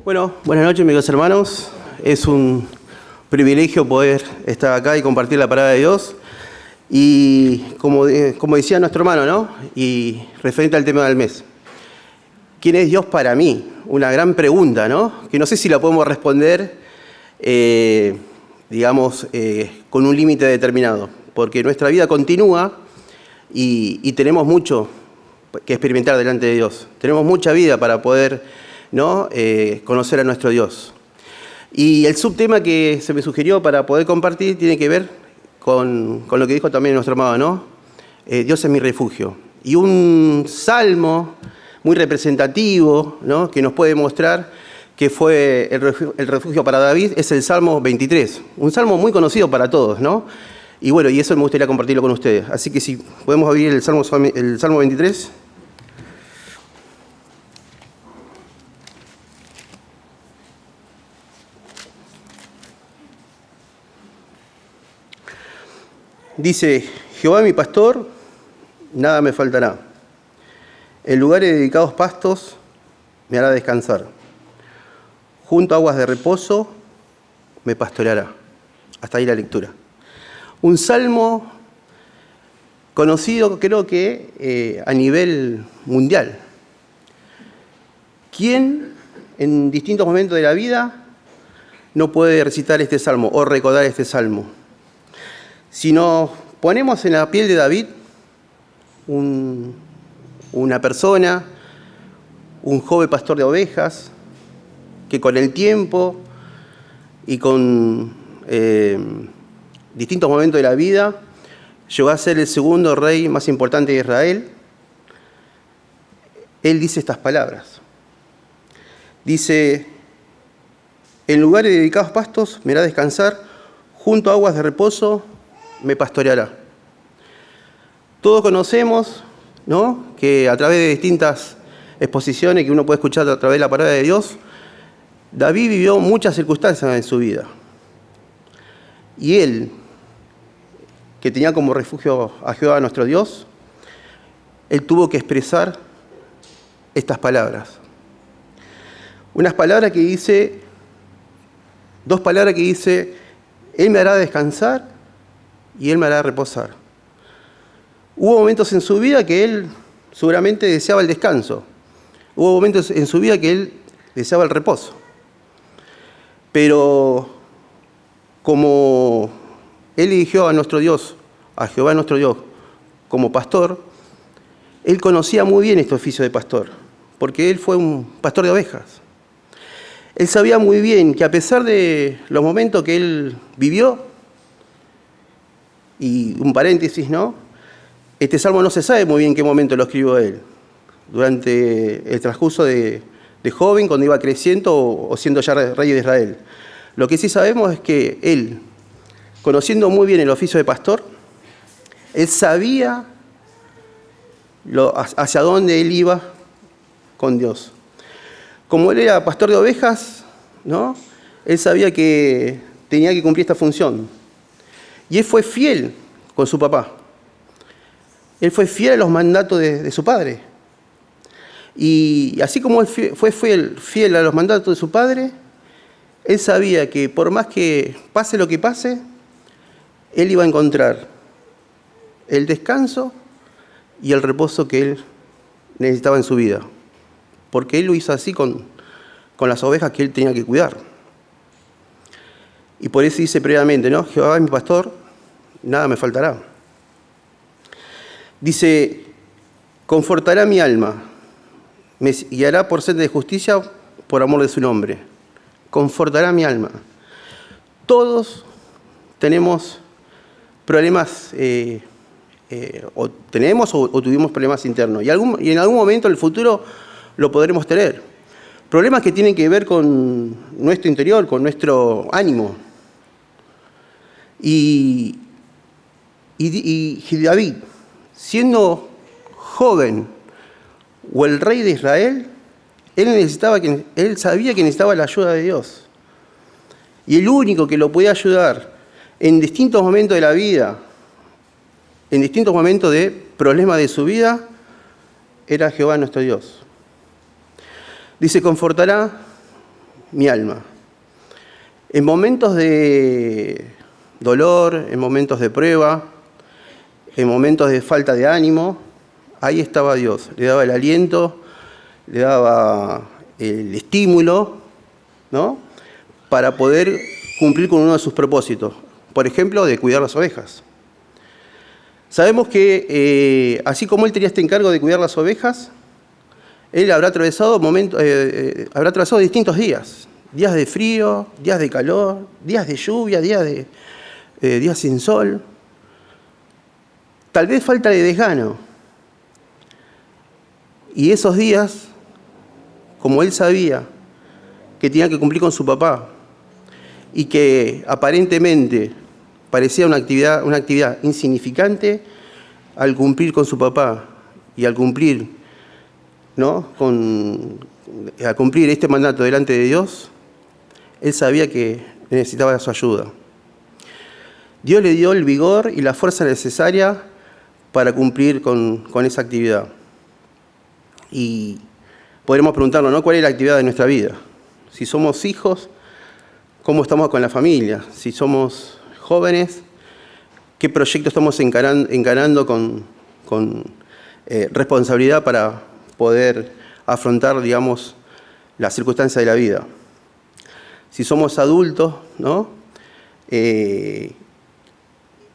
Bueno, buenas noches, amigos hermanos. Es un privilegio poder estar acá y compartir la palabra de Dios. Y como decía nuestro hermano, ¿no? Y referente al tema del mes. ¿Quién es Dios para mí? Una gran pregunta, ¿no? Que no sé si la podemos responder, con un límite determinado. Porque nuestra vida continúa y tenemos mucho que experimentar delante de Dios. Tenemos mucha vida para poder, ¿no? Conocer a nuestro Dios. Y el subtema que se me sugirió para poder compartir tiene que ver con lo que dijo también nuestro amado, ¿no? Dios es mi refugio. Y un salmo muy representativo, ¿no? Que nos puede mostrar que fue el refugio para David es el Salmo 23. Un salmo muy conocido para todos, ¿no? Y bueno, y eso me gustaría compartirlo con ustedes. Así que si podemos abrir el Salmo 23. Dice: Jehová mi pastor, nada me faltará. En lugares dedicados pastos me hará descansar. Junto a aguas de reposo me pastoreará. Hasta ahí la lectura. Un salmo conocido, creo que a nivel mundial. ¿Quién en distintos momentos de la vida no puede recitar este salmo o recordar este salmo? Si nos ponemos en la piel de David, una persona, un joven pastor de ovejas, que con el tiempo y con distintos momentos de la vida llegó a ser el segundo rey más importante de Israel, él dice estas palabras. Dice: en lugares dedicados a pastos me hará descansar, junto a aguas de reposo me pastoreará. Todos conocemos, ¿no?, que a través de distintas exposiciones que uno puede escuchar a través de la palabra de Dios, David vivió muchas circunstancias en su vida. Y él, que tenía como refugio a Jehová nuestro Dios, él tuvo que expresar estas palabras. Unas palabras que dice, dos palabras que dice: Él me hará descansar y Él me hará reposar. Hubo momentos en su vida que él seguramente deseaba el descanso. Hubo momentos en su vida que él deseaba el reposo. Pero como él eligió a nuestro Dios, a Jehová nuestro Dios, como pastor, él conocía muy bien este oficio de pastor, porque él fue un pastor de ovejas. Él sabía muy bien que a pesar de los momentos que él vivió, y un paréntesis, ¿no? Este salmo no se sabe muy bien en qué momento lo escribió él. Durante el transcurso de joven, cuando iba creciendo o siendo ya rey de Israel. Lo que sí sabemos es que él, conociendo muy bien el oficio de pastor, él sabía hacia dónde él iba con Dios. Como él era pastor de ovejas, ¿no?, él sabía que tenía que cumplir esta función. Y él fue fiel con su papá. Él fue fiel a los mandatos de su padre. Y así como él fue fiel a los mandatos de su padre, él sabía que por más que pase lo que pase, él iba a encontrar el descanso y el reposo que él necesitaba en su vida. Porque él lo hizo así con las ovejas que él tenía que cuidar. Y por eso dice previamente, ¿no? Jehová es mi pastor, nada me faltará. Dice: confortará mi alma, me guiará por senda de justicia por amor de su nombre. Confortará mi alma. Todos tenemos problemas, o tuvimos problemas internos. Y en algún momento en el futuro lo podremos tener. Problemas que tienen que ver con nuestro interior, con nuestro ánimo. Y David, siendo joven o el rey de Israel, él sabía que necesitaba la ayuda de Dios. Y el único que lo podía ayudar en distintos momentos de la vida, en distintos momentos de problemas de su vida, era Jehová nuestro Dios. Dice: confortará mi alma. En momentos de dolor, en momentos de prueba, en momentos de falta de ánimo, ahí estaba Dios. Le daba el aliento, le daba el estímulo, ¿no?, para poder cumplir con uno de sus propósitos. Por ejemplo, de cuidar las ovejas. Sabemos que así como él tenía este encargo de cuidar las ovejas, él habrá atravesado distintos días. Días de frío, días de calor, días de lluvia, días sin sol. Tal vez falta de desgano. Y esos días, como él sabía que tenía que cumplir con su papá y que aparentemente parecía una actividad insignificante, al cumplir con su papá y al cumplir, ¿no?, a cumplir este mandato delante de Dios, él sabía que necesitaba su ayuda. Dios le dio el vigor y la fuerza necesaria para cumplir con esa actividad. Y podremos preguntarnos, ¿no?, ¿cuál es la actividad de nuestra vida? Si somos hijos, ¿cómo estamos con la familia? Si somos jóvenes, ¿qué proyecto estamos encarando con responsabilidad para poder afrontar, digamos, las circunstancias de la vida? Si somos adultos, ¿no?,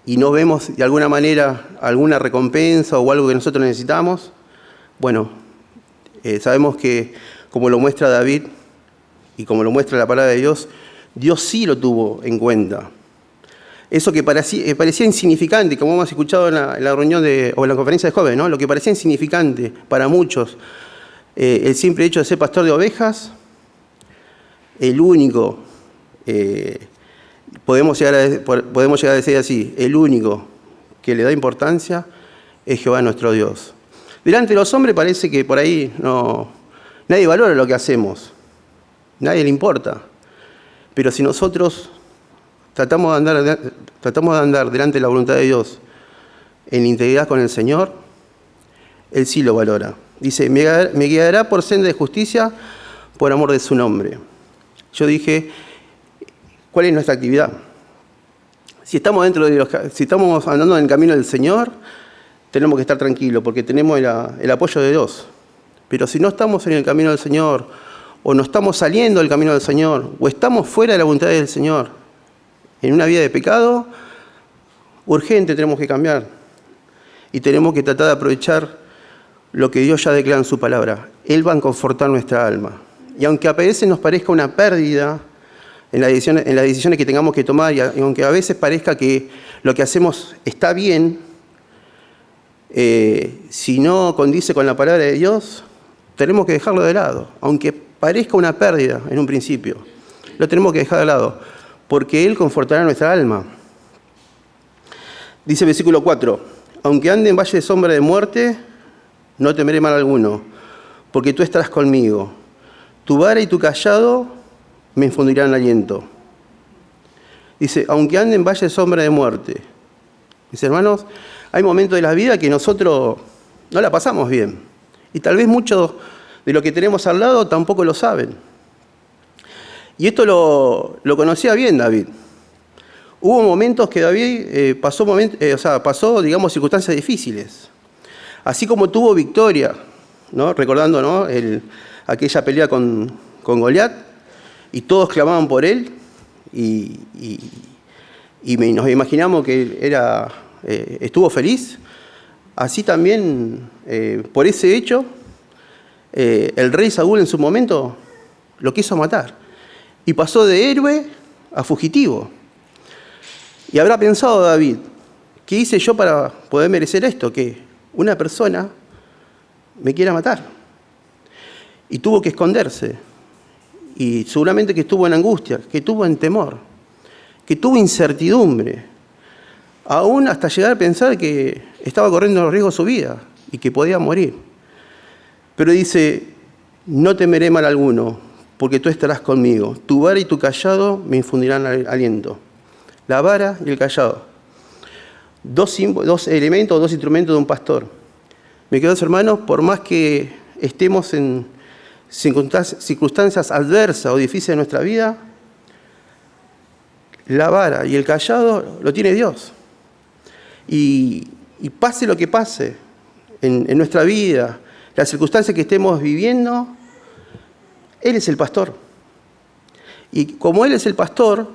y no vemos de alguna manera alguna recompensa o algo que nosotros necesitamos, bueno, sabemos que, como lo muestra David y como lo muestra la palabra de Dios, Dios sí lo tuvo en cuenta. Eso que parecía insignificante, como hemos escuchado en la reunión o en la conferencia de jóvenes, ¿no?, lo que parecía insignificante para muchos, el simple hecho de ser pastor de ovejas, el único, podemos llegar a decir así, el único que le da importancia es Jehová nuestro Dios. Delante de los hombres parece que por ahí nadie valora lo que hacemos, nadie le importa. Pero si nosotros tratamos de andar delante de la voluntad de Dios en integridad con el Señor, Él sí lo valora. Dice, me guiará por senda de justicia por amor de su nombre. Yo dije, ¿cuál es nuestra actividad? Si estamos andando en el camino del Señor, tenemos que estar tranquilos porque tenemos el apoyo de Dios. Pero si no estamos en el camino del Señor, o no estamos saliendo del camino del Señor, o estamos fuera de la voluntad del Señor, en una vida de pecado, urgente tenemos que cambiar. Y tenemos que tratar de aprovechar lo que Dios ya declara en su palabra. Él va a confortar nuestra alma. Y aunque a veces nos parezca una pérdida en las decisiones que tengamos que tomar, y aunque a veces parezca que lo que hacemos está bien, si no condice con la palabra de Dios, tenemos que dejarlo de lado. Aunque parezca una pérdida en un principio, lo tenemos que dejar de lado, porque Él confortará nuestra alma. Dice el versículo 4, aunque ande en valle de sombra de muerte, no temeré mal alguno, porque tú estarás conmigo. Tu vara y tu cayado me infundirán aliento. Dice, aunque ande en valle de sombra de muerte. Mis hermanos, hay momentos de la vida que nosotros no la pasamos bien. Y tal vez muchos de los que tenemos al lado tampoco lo saben. Y esto lo conocía bien David. Hubo momentos que David pasó, digamos, circunstancias difíciles. Así como tuvo victoria, ¿no?, recordando, ¿no?, aquella pelea con Goliat, y todos clamaban por él, y nos imaginamos que él estuvo feliz. Así también, por ese hecho, el rey Saúl en su momento lo quiso matar, y pasó de héroe a fugitivo. Y habrá pensado David, ¿qué hice yo para poder merecer esto? Que una persona me quiera matar. Y tuvo que esconderse. Y seguramente que estuvo en angustia, que estuvo en temor, que tuvo incertidumbre. Aún hasta llegar a pensar que estaba corriendo riesgo su vida y que podía morir. Pero dice, no temeré mal alguno, porque tú estarás conmigo. Tu vara y tu cayado me infundirán aliento. La vara y el cayado. Dos elementos, dos instrumentos de un pastor. Mis queridos hermanos, por más que estemos en circunstancias adversas o difíciles de nuestra vida, la vara y el cayado lo tiene Dios. Y pase lo que pase en nuestra vida, las circunstancias que estemos viviendo, Él es el pastor. Y como Él es el pastor,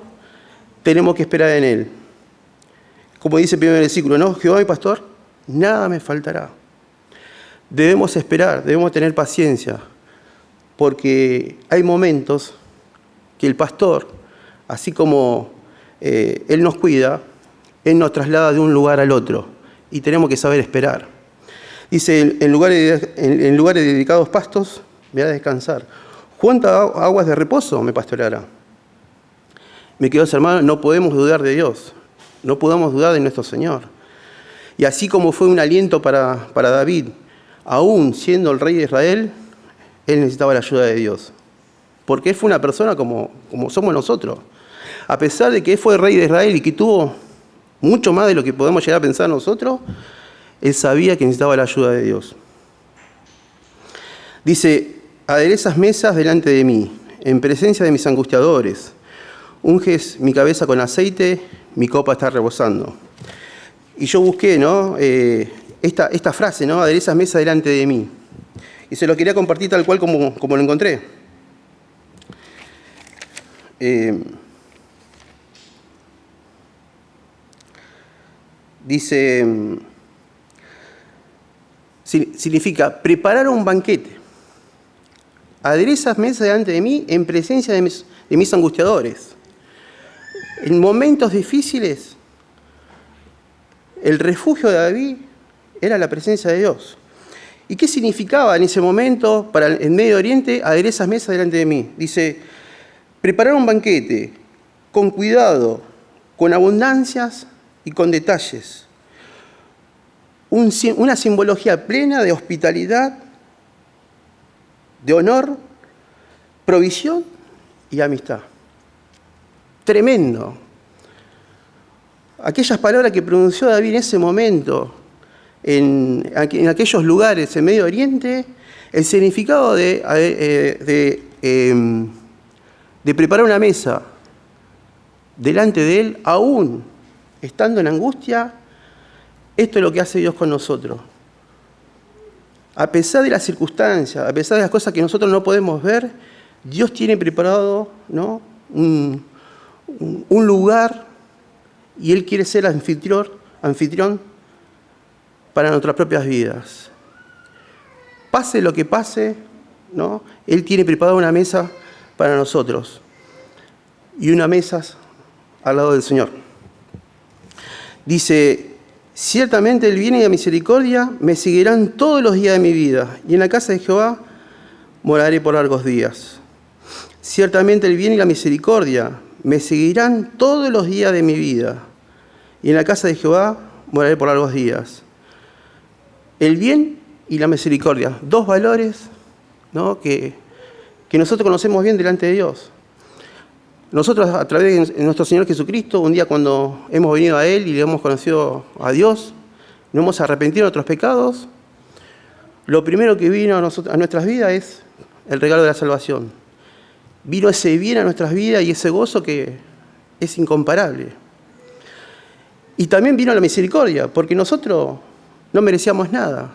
tenemos que esperar en Él. Como dice el primer versículo, ¿no? Jehová mi pastor, nada me faltará. Debemos esperar, debemos tener paciencia, porque hay momentos que el pastor, así como Él nos cuida, Él nos traslada de un lugar al otro y tenemos que saber esperar. Dice, en lugares de dedicados pastos me hará descansar. Junto a aguas de reposo me pastoreará. Mis queridos hermanos, no podemos dudar de Dios, no podemos dudar de nuestro Señor. Y así como fue un aliento para David, aún siendo el rey de Israel, él necesitaba la ayuda de Dios. Porque él fue una persona como somos nosotros. A pesar de que él fue el rey de Israel y que tuvo mucho más de lo que podemos llegar a pensar nosotros, él sabía que necesitaba la ayuda de Dios. Dice, aderezas mesas delante de mí, en presencia de mis angustiadores. Unges mi cabeza con aceite, mi copa está rebosando. Y yo busqué, ¿no? Esta frase, ¿no? Aderezas mesas delante de mí. Y se lo quería compartir tal cual como lo encontré. Dice, significa preparar un banquete. Aderezas mesas delante de mí en presencia de mis angustiadores. En momentos difíciles, el refugio de David era la presencia de Dios. ¿Y qué significaba en ese momento para el Medio Oriente aderezas mesas delante de mí? Dice, preparar un banquete con cuidado, con abundancias y con detalles. Una simbología plena de hospitalidad, de honor, provisión y amistad. Tremendo. Aquellas palabras que pronunció David en ese momento, en aquellos lugares en Medio Oriente, el significado de preparar una mesa delante de Él, aún estando en angustia, esto es lo que hace Dios con nosotros. A pesar de las circunstancias, a pesar de las cosas que nosotros no podemos ver, Dios tiene preparado, ¿no? un lugar y Él quiere ser anfitrión para nuestras propias vidas. Pase lo que pase, ¿no? Él tiene preparada una mesa para nosotros y una mesa al lado del Señor. Dice, ciertamente el bien y la misericordia me seguirán todos los días de mi vida y en la casa de Jehová moraré por largos días. Ciertamente el bien y la misericordia me seguirán todos los días de mi vida y en la casa de Jehová moraré por largos días. El bien y la misericordia, dos valores, ¿no? que nosotros conocemos bien delante de Dios. Nosotros a través de nuestro Señor Jesucristo, un día cuando hemos venido a Él y le hemos conocido a Dios, nos hemos arrepentido de nuestros pecados, lo primero que vino a nuestras vidas es el regalo de la salvación. Vino ese bien a nuestras vidas y ese gozo que es incomparable. Y también vino la misericordia, porque nosotros no merecíamos nada.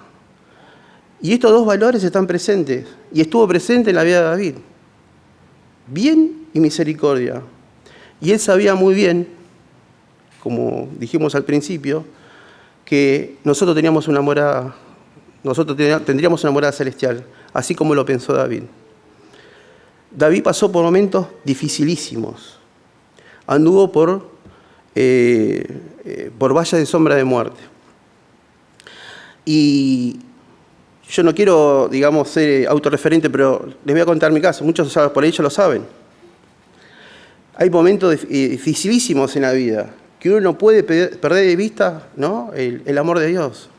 Y estos dos valores están presentes, y estuvo presente en la vida de David. Bien y misericordia. Y él sabía muy bien, como dijimos al principio, que nosotros tendríamos una morada celestial, así como lo pensó David. David pasó por momentos dificilísimos. Anduvo por valles de sombra de muerte. Y yo no quiero, digamos, ser autorreferente, pero les voy a contar mi caso. Muchos por ahí ya lo saben. Hay momentos dificilísimos en la vida que uno no puede perder de vista, ¿no? el amor de Dios.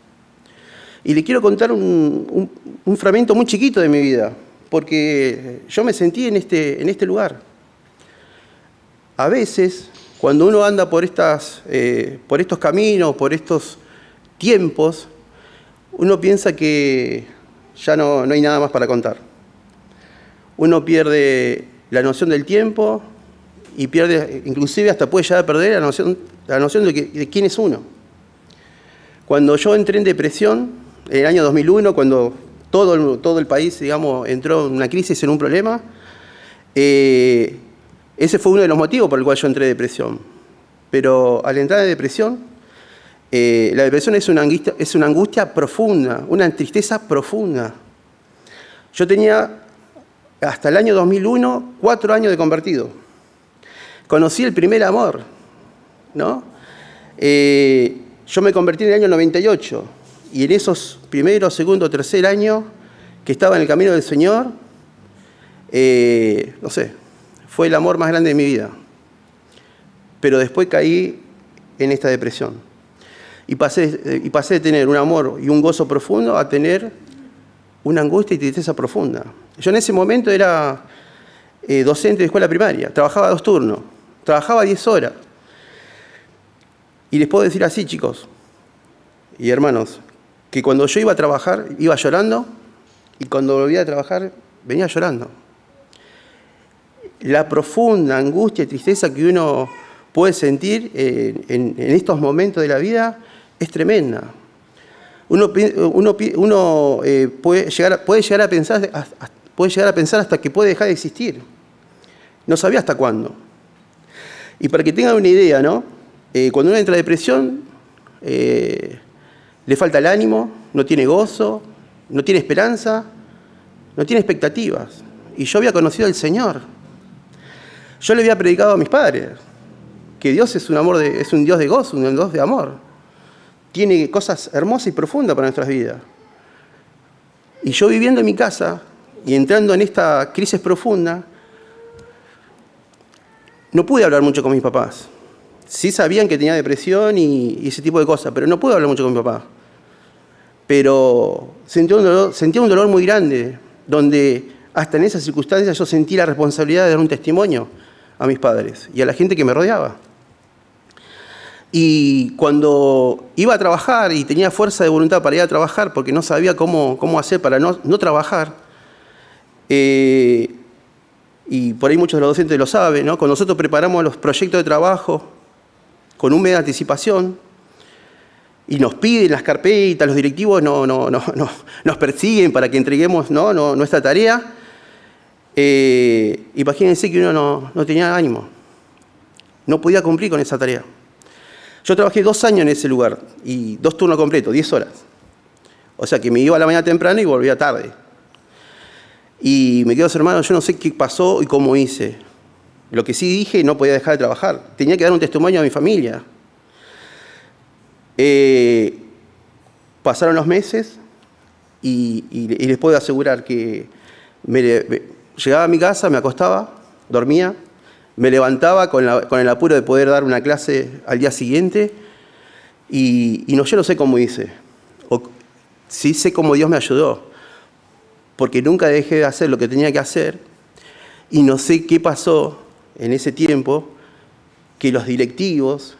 Y le quiero contar un fragmento muy chiquito de mi vida, porque yo me sentí en este lugar. A veces, cuando uno anda por estos caminos, por estos tiempos, uno piensa que ya no hay nada más para contar. uno pierde la noción del tiempo y pierde, inclusive hasta puede llegar a perder la noción de quién es uno. Cuando yo entré en depresión, en el año 2001, cuando todo el país, digamos, entró en una crisis, en un problema, ese fue uno de los motivos por el cual yo entré en depresión. Pero al entrar en depresión, la depresión es una angustia profunda, una tristeza profunda. Yo tenía, hasta el año 2001, 4 años de convertido. Conocí el primer amor, ¿no? Yo me convertí en el año 98, y en esos primeros, segundo, tercer año que estaba en el camino del Señor, no sé, fue el amor más grande de mi vida. Pero después caí en esta depresión. Y pasé de tener un amor y un gozo profundo a tener una angustia y tristeza profunda. Yo en ese momento era docente de escuela primaria, trabajaba 2 turnos, trabajaba 10 horas. Y les puedo decir así, chicos y hermanos, que cuando yo iba a trabajar, iba llorando, y cuando volvía a trabajar, venía llorando. La profunda angustia y tristeza que uno puede sentir en estos momentos de la vida es tremenda. Uno puede llegar a pensar hasta que puede dejar de existir. No sabía hasta cuándo. Y para que tengan una idea, ¿no? Cuando uno entra en depresión, le falta el ánimo, no tiene gozo, no tiene esperanza, no tiene expectativas. Y yo había conocido al Señor. Yo le había predicado a mis padres que Dios es un Dios de gozo, un Dios de amor. Tiene cosas hermosas y profundas para nuestras vidas. Y yo viviendo en mi casa y entrando en esta crisis profunda, no pude hablar mucho con mis papás. Sí sabían que tenía depresión y ese tipo de cosas, pero no pude hablar mucho con mi papá. Pero sentía un dolor muy grande, donde hasta en esas circunstancias yo sentí la responsabilidad de dar un testimonio a mis padres y a la gente que me rodeaba. Y cuando iba a trabajar y tenía fuerza de voluntad para ir a trabajar, porque no sabía cómo hacer para no trabajar, y por ahí muchos de los docentes lo saben, ¿no? Cuando nosotros preparamos los proyectos de trabajo con un mes de anticipación y nos piden las carpetas, los directivos nos persiguen para que entreguemos nuestra tarea, imagínense que uno no tenía ánimo, no podía cumplir con esa tarea. Yo trabajé 2 años en ese lugar, y 2 turnos completos, 10 horas. O sea que me iba a la mañana temprano y volvía tarde. Y me quedo, hermano, yo no sé qué pasó y cómo hice. Lo que sí dije, no podía dejar de trabajar. Tenía que dar un testimonio a mi familia. Pasaron los meses y les puedo asegurar que llegaba a mi casa, me acostaba, dormía, me levantaba con el apuro de poder dar una clase al día siguiente y yo no sé cómo hice. Sí sé cómo Dios me ayudó, porque nunca dejé de hacer lo que tenía que hacer y no sé qué pasó en ese tiempo que los directivos,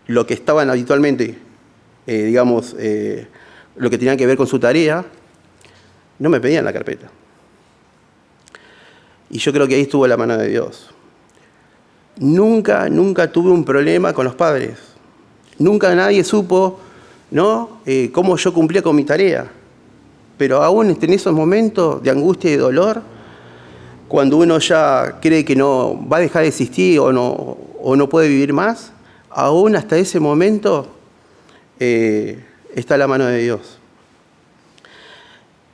lo que estaban habitualmente, lo que tenía que ver con su tarea, no me pedían la carpeta. Y yo creo que ahí estuvo la mano de Dios. Nunca tuve un problema con los padres. Nunca nadie supo, ¿no? Cómo yo cumplía con mi tarea. Pero aún en esos momentos de angustia y de dolor, cuando uno ya cree que no va a dejar de existir o no puede vivir más, aún hasta ese momento está la mano de Dios.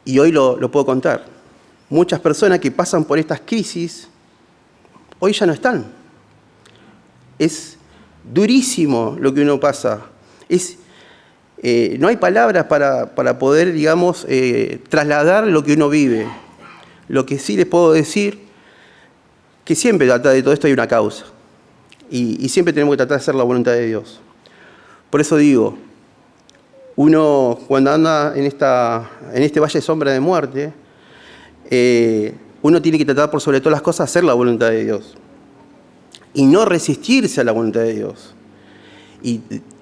Y hoy lo puedo contar. Muchas personas que pasan por estas crisis, hoy ya no están. Es durísimo lo que uno pasa. No hay palabras para poder, trasladar lo que uno vive. Lo que sí les puedo decir, que siempre detrás de todo esto hay una causa. Y siempre tenemos que tratar de hacer la voluntad de Dios. Por eso digo, uno cuando anda en este valle de sombra de muerte, uno tiene que tratar por sobre todas las cosas hacer la voluntad de Dios. Y no resistirse a la voluntad de Dios. Y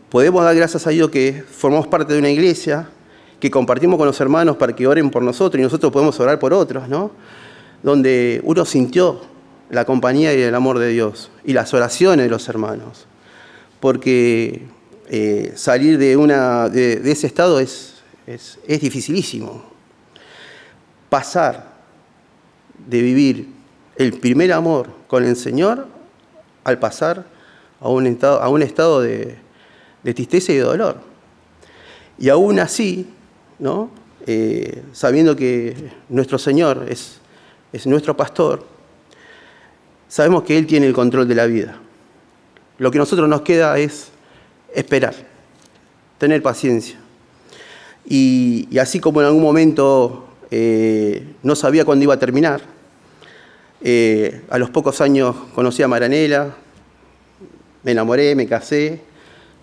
podemos dar gracias a Dios que formamos parte de una iglesia, que compartimos con los hermanos para que oren por nosotros y nosotros podemos orar por otros, ¿no? donde uno sintió la compañía y el amor de Dios y las oraciones de los hermanos. Porque salir de ese estado es dificilísimo. Pasar de vivir el primer amor con el Señor al pasar a un estado de tristeza y de dolor. Y aún así, ¿no? Sabiendo que nuestro Señor es nuestro pastor, sabemos que Él tiene el control de la vida. Lo que a nosotros nos queda es esperar, tener paciencia. Y así como en algún momento no sabía cuándo iba a terminar, a los pocos años conocí a Maranela, me enamoré, me casé,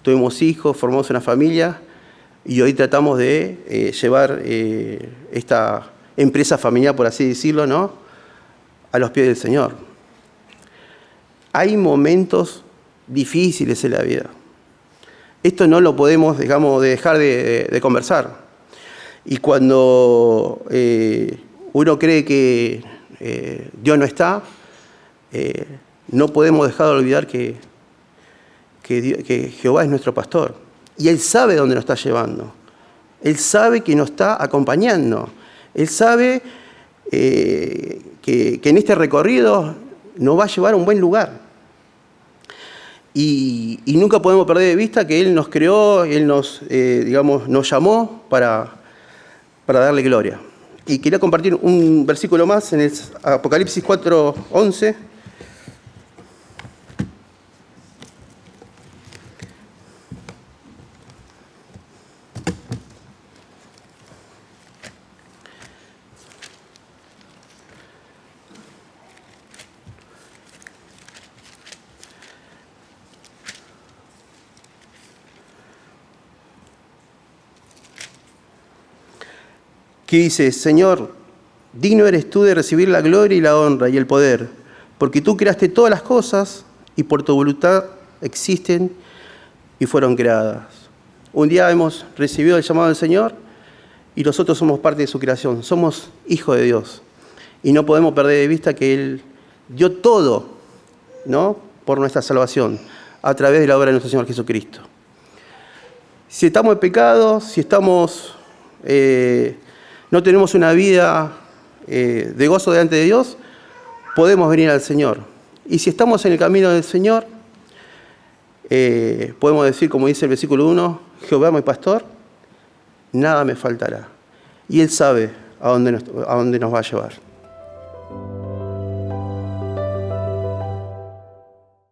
tuvimos hijos, formamos una familia y hoy tratamos de llevar esta empresa familiar, por así decirlo, ¿no?, a los pies del Señor. Hay momentos difíciles en la vida. Esto no lo podemos, digamos, dejar de conversar. Y cuando uno cree que Dios no está, no podemos dejar de olvidar que Jehová es nuestro pastor. Y Él sabe dónde nos está llevando. Él sabe que nos está acompañando. Él sabe que en este recorrido nos va a llevar a un buen lugar. Y nunca podemos perder de vista que Él nos creó, Él nos llamó para darle gloria. Y quería compartir un versículo más en el Apocalipsis 4:11. Que dice: Señor, digno eres tú de recibir la gloria y la honra y el poder, porque tú creaste todas las cosas y por tu voluntad existen y fueron creadas. Un día hemos recibido el llamado del Señor y nosotros somos parte de su creación, somos hijos de Dios. Y no podemos perder de vista que Él dio todo, ¿no?, por nuestra salvación, a través de la obra de nuestro Señor Jesucristo. Si estamos en pecado, si estamos... no tenemos una vida de gozo delante de Dios, podemos venir al Señor. Y si estamos en el camino del Señor, podemos decir, como dice el versículo 1, Jehová mi pastor, nada me faltará. Y Él sabe a dónde nos va a llevar.